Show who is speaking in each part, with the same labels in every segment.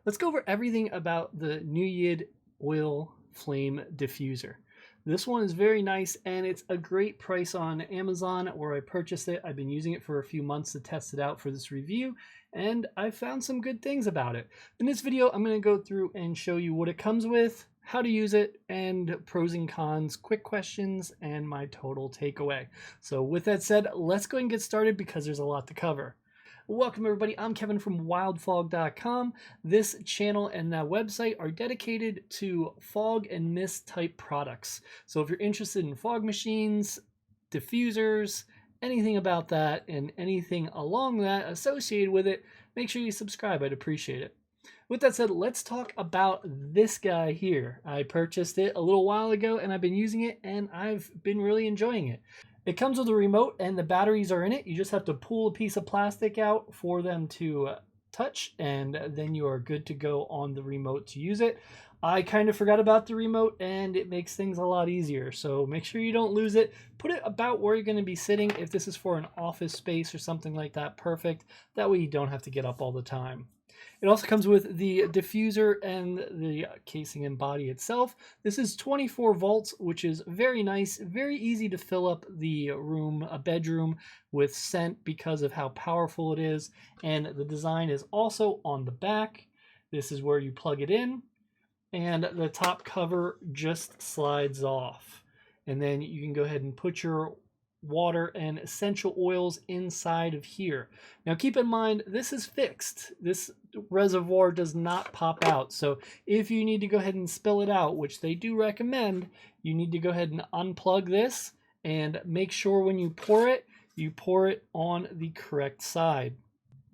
Speaker 1: Let's go over everything about the NewYid oil flame diffuser. This one is very nice and it's a great price on Amazon where I purchased it. I've been using it for a few months to test it out for this review and I found some good things about it. In this video, I'm going to go through and show you what it comes with, how to use it, and pros and cons, quick questions, and my total takeaway. So with that said, let's go ahead and get started because there's a lot to cover. Welcome everybody, I'm Kevin from wildfog.com. This channel and that website are dedicated to fog and mist type products. So if you're interested in fog machines, diffusers, anything about that and anything along that associated with it, make sure you subscribe, I'd appreciate it. With that said, let's talk about this guy here. I purchased it a little while ago and I've been using it and I've been really enjoying it. It comes with a remote and the batteries are in it. You just have to pull a piece of plastic out for them to touch and then you are good to go on the remote to use it. I kind of forgot about the remote and it makes things a lot easier. So make sure you don't lose it. Put it about where you're going to be sitting. If this is for an office space or something like that, perfect. That way you don't have to get up all the time. It also comes with the diffuser and the casing and body itself. This is 24 volts, which is very nice, very easy to fill up the room, a bedroom, with scent because of how powerful it is. And the design is also on the back. This is where you plug it in, and the top cover just slides off. And then you can go ahead and put your water and essential oils inside of here. Now keep in mind, this is fixed. This reservoir does not pop out. So if you need to go ahead and spill it out, which they do recommend, you need to go ahead and unplug this and make sure when you pour it on the correct side.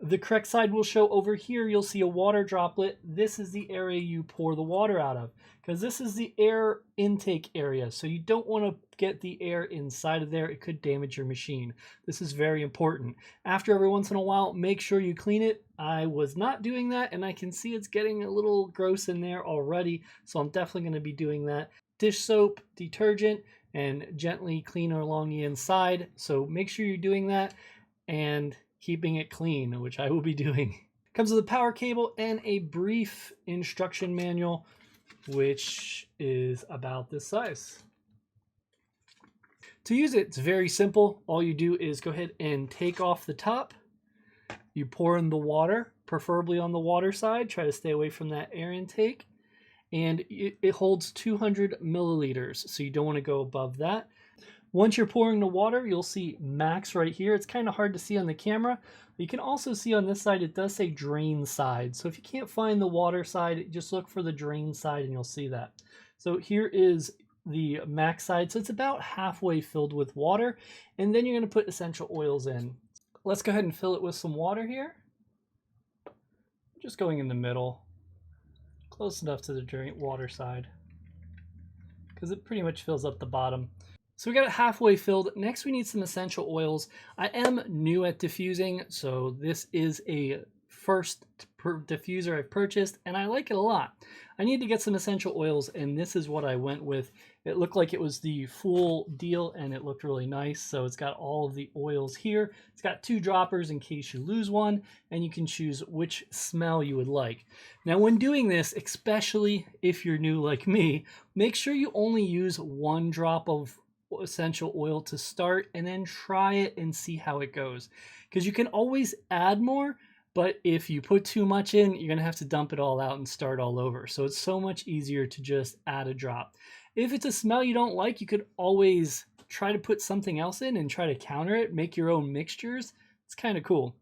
Speaker 1: The correct side will show over here. You'll see a water droplet. This is the area you pour the water out of because this is the air intake area. So you don't want to get the air inside of there. It could damage your machine. This is very important. After every once in a while, make sure you clean it. I was not doing that and I can see it's getting a little gross in there already. So I'm definitely going to be doing that. Dish soap, detergent, and gently clean along the inside. So make sure you're doing that and keeping it clean, which I will be doing. Comes with a power cable and a brief instruction manual, which is about this size. To use it, it's very simple. All you do is go ahead and take off the top. You pour in the water, preferably on the water side. Try to stay away from that air intake. And it holds 200 milliliters, so you don't want to go above that. Once you're pouring the water, you'll see max right here. It's kind of hard to see on the camera. You can also see on this side, it does say drain side. So if you can't find the water side, just look for the drain side and you'll see that. So here is the max side. So it's about halfway filled with water. And then you're going to put essential oils in. Let's go ahead and fill it with some water here. Just going in the middle, close enough to the drain water side, because it pretty much fills up the bottom. So we got it halfway filled. Next we need some essential oils. I am new at diffusing, so this is a first diffuser I've purchased and I like it a lot. I need to get some essential oils and this is what I went with. It looked like it was the full deal and it looked really nice. So it's got all of the oils here. It's got 2 droppers in case you lose one, and you can choose which smell you would like. Now when doing this, especially if you're new like me, make sure you only use 1 drop of essential oil to start and then try it and see how it goes, because you can always add more, but if you put too much in, you're gonna have to dump it all out and start all over. So it's so much easier to just add a drop. If it's a smell you don't like, you could always try to put something else in and try to counter it, make your own mixtures. It's kind of cool.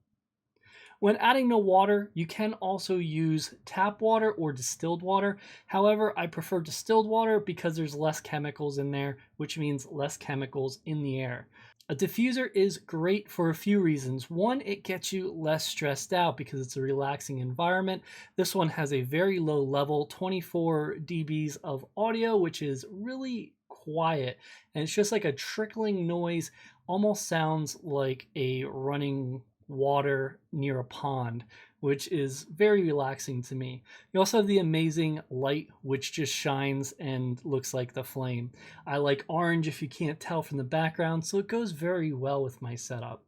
Speaker 1: When adding the water, you can also use tap water or distilled water. However, I prefer distilled water because there's less chemicals in there, which means less chemicals in the air. A diffuser is great for a few reasons. One, it gets you less stressed out because it's a relaxing environment. This one has a very low level, 24 dBs of audio, which is really quiet. And it's just like a trickling noise, almost sounds like a running water near a pond, which is very relaxing to me. You also have the amazing light, which just shines and looks like the flame. I like orange if you can't tell from the background, so it goes very well with my setup.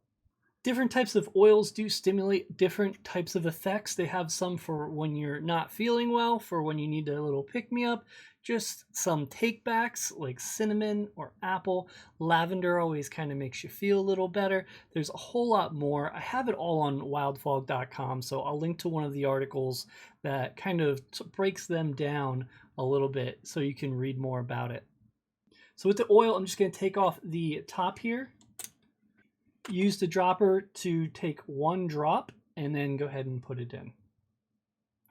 Speaker 1: Different types of oils do stimulate different types of effects. They have some for when you're not feeling well, for when you need a little pick-me-up, just some take-backs like cinnamon or apple. Lavender always kind of makes you feel a little better. There's a whole lot more. I have it all on wildfog.com, so I'll link to one of the articles that kind of breaks them down a little bit so you can read more about it. So with the oil, I'm just going to take off the top here. Use the dropper to take 1 drop and then go ahead and put it in.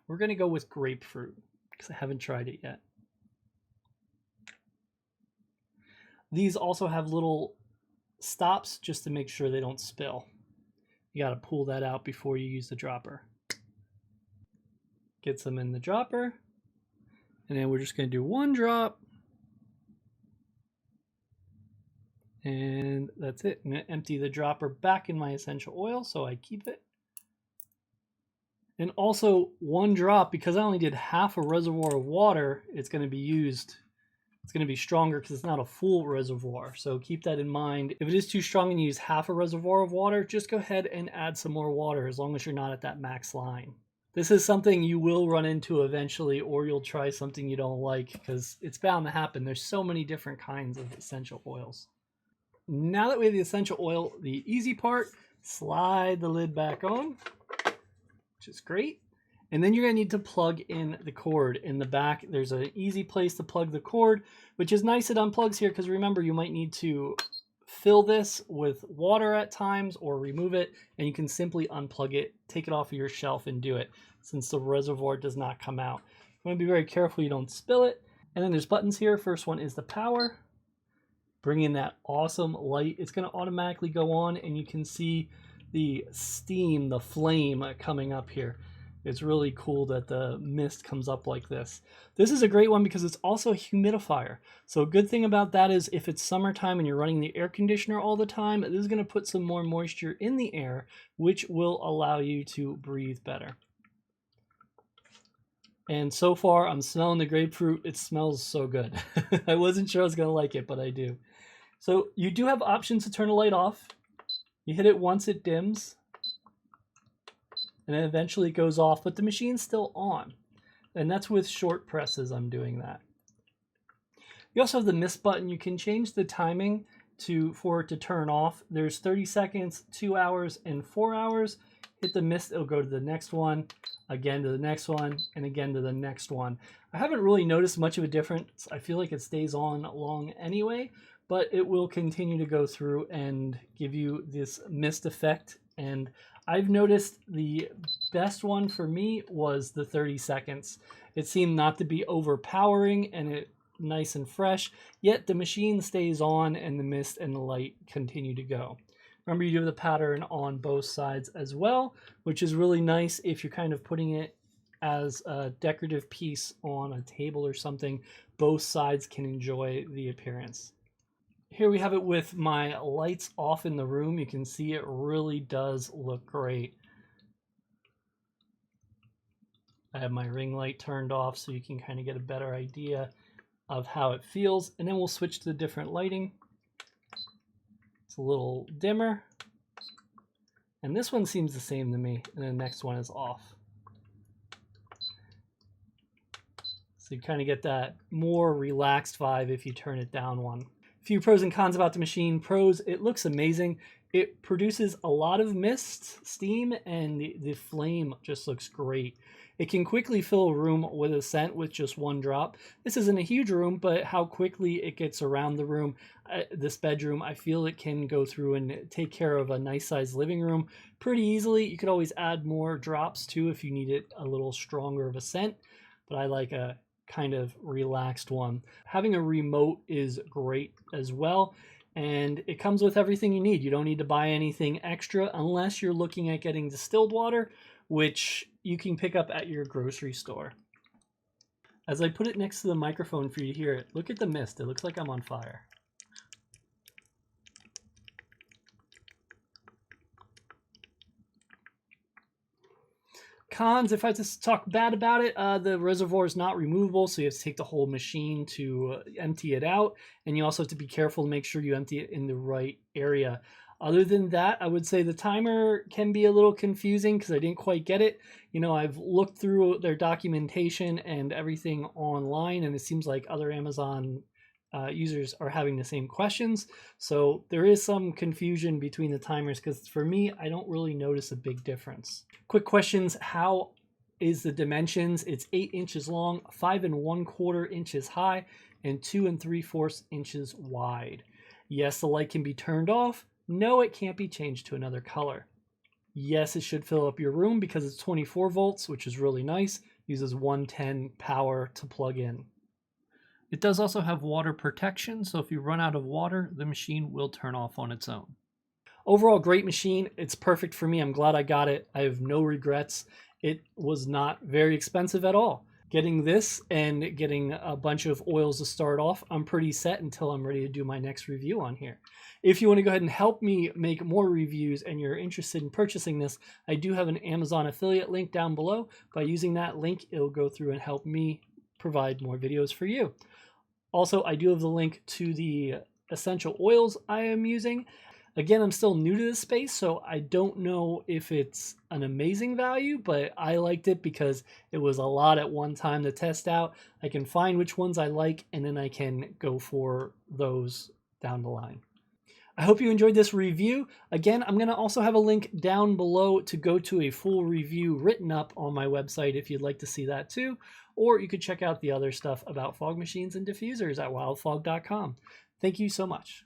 Speaker 1: We're going to go with grapefruit because I haven't tried it yet. These also have little stops just to make sure they don't spill. You got to pull that out before you use the dropper. Get some in the dropper, and then we're just going to do 1 drop. And that's it. I'm going to empty the dropper back in my essential oil so I keep it. And also 1 drop, because I only did half a reservoir of water, it's going to be used. It's going to be stronger because it's not a full reservoir. So keep that in mind. If it is too strong and you use half a reservoir of water, just go ahead and add some more water as long as you're not at that max line. This is something you will run into eventually, or you'll try something you don't like because it's bound to happen. There's so many different kinds of essential oils. Now that we have the essential oil, the easy part, slide the lid back on, which is great. And then you're going to need to plug in the cord. In the back, there's an easy place to plug the cord, which is nice it unplugs here because remember, you might need to fill this with water at times or remove it, and you can simply unplug it, take it off of your shelf and do it since the reservoir does not come out. You want to be very careful you don't spill it. And then there's buttons here. First one is the power. Bring in that awesome light. It's going to automatically go on and you can see the steam, the flame coming up here. It's really cool that the mist comes up like this. This is a great one because it's also a humidifier. So a good thing about that is if it's summertime and you're running the air conditioner all the time, this is going to put some more moisture in the air, which will allow you to breathe better. And so far, I'm smelling the grapefruit. It smells so good. I wasn't sure I was going to like it, but I do. So you do have options to turn the light off. You hit it once, it dims. And then eventually it goes off, but the machine's still on. And that's with short presses I'm doing that. You also have the mist button. You can change the timing for it to turn off. There's 30 seconds, 2 hours, and 4 hours. Hit the mist, it'll go to the next one, again to the next one, and again to the next one. I haven't really noticed much of a difference. I feel like it stays on long anyway, but it will continue to go through and give you this mist effect. And I've noticed the best one for me was the 30 seconds. It seemed not to be overpowering and it nice and fresh, yet the machine stays on and the mist and the light continue to go. Remember, you do the pattern on both sides as well, which is really nice if you're kind of putting it as a decorative piece on a table or something. Both sides can enjoy the appearance. Here we have it with my lights off in the room. You can see it really does look great. I have my ring light turned off so you can kind of get a better idea of how it feels. And then we'll switch to the different lighting. It's a little dimmer. And this one seems the same to me. And the next one is off. So you kind of get that more relaxed vibe if you turn it down one. Few pros and cons about the machine. Pros, it looks amazing. It produces a lot of mist, steam, and the flame just looks great. It can quickly fill a room with a scent with just 1 drop. This isn't a huge room, but how quickly it gets around the room, this bedroom, I feel it can go through and take care of a nice sized living room pretty easily. You could always add more drops too if you need it a little stronger of a scent, but I like a kind of relaxed one. Having a remote is great as well, and it comes with everything you need. You don't need to buy anything extra unless you're looking at getting distilled water, which you can pick up at your grocery store. As I put it next to the microphone for you to hear it, look at the mist. It looks like I'm on fire. Cons, if I just talk bad about it, the reservoir is not removable, so you have to take the whole machine to empty it out, and you also have to be careful to make sure you empty it in the right area. Other than that, I would say the timer can be a little confusing because I didn't quite get it. You know, I've looked through their documentation and everything online, and it seems like other Amazon users are having the same questions. So there is some confusion between the timers because for me, I don't really notice a big difference. Quick questions. How is the dimensions? It's 8 inches long, 5 1/4 inches high, and 2 3/4 inches wide. Yes, the light can be turned off. No, it can't be changed to another color. Yes, it should fill up your room because it's 24 volts, which is really nice. Uses 110 power to plug in. It does also have water protection, so if you run out of water, the machine will turn off on its own. Overall, great machine. It's perfect for me. I'm glad I got it. I have no regrets. It was not very expensive at all. Getting this and getting a bunch of oils to start off, I'm pretty set until I'm ready to do my next review on here. If you want to go ahead and help me make more reviews and you're interested in purchasing this, I do have an Amazon affiliate link down below. By using that link, it'll go through and help me provide more videos for you. Also, I do have the link to the essential oils I am using. Again, I'm still new to this space, so I don't know if it's an amazing value, but I liked it because it was a lot at one time to test out. I can find which ones I like, and then I can go for those down the line. I hope you enjoyed this review. Again, I'm going to also have a link down below to go to a full review written up on my website if you'd like to see that too, or you could check out the other stuff about fog machines and diffusers at wildfog.com. Thank you so much.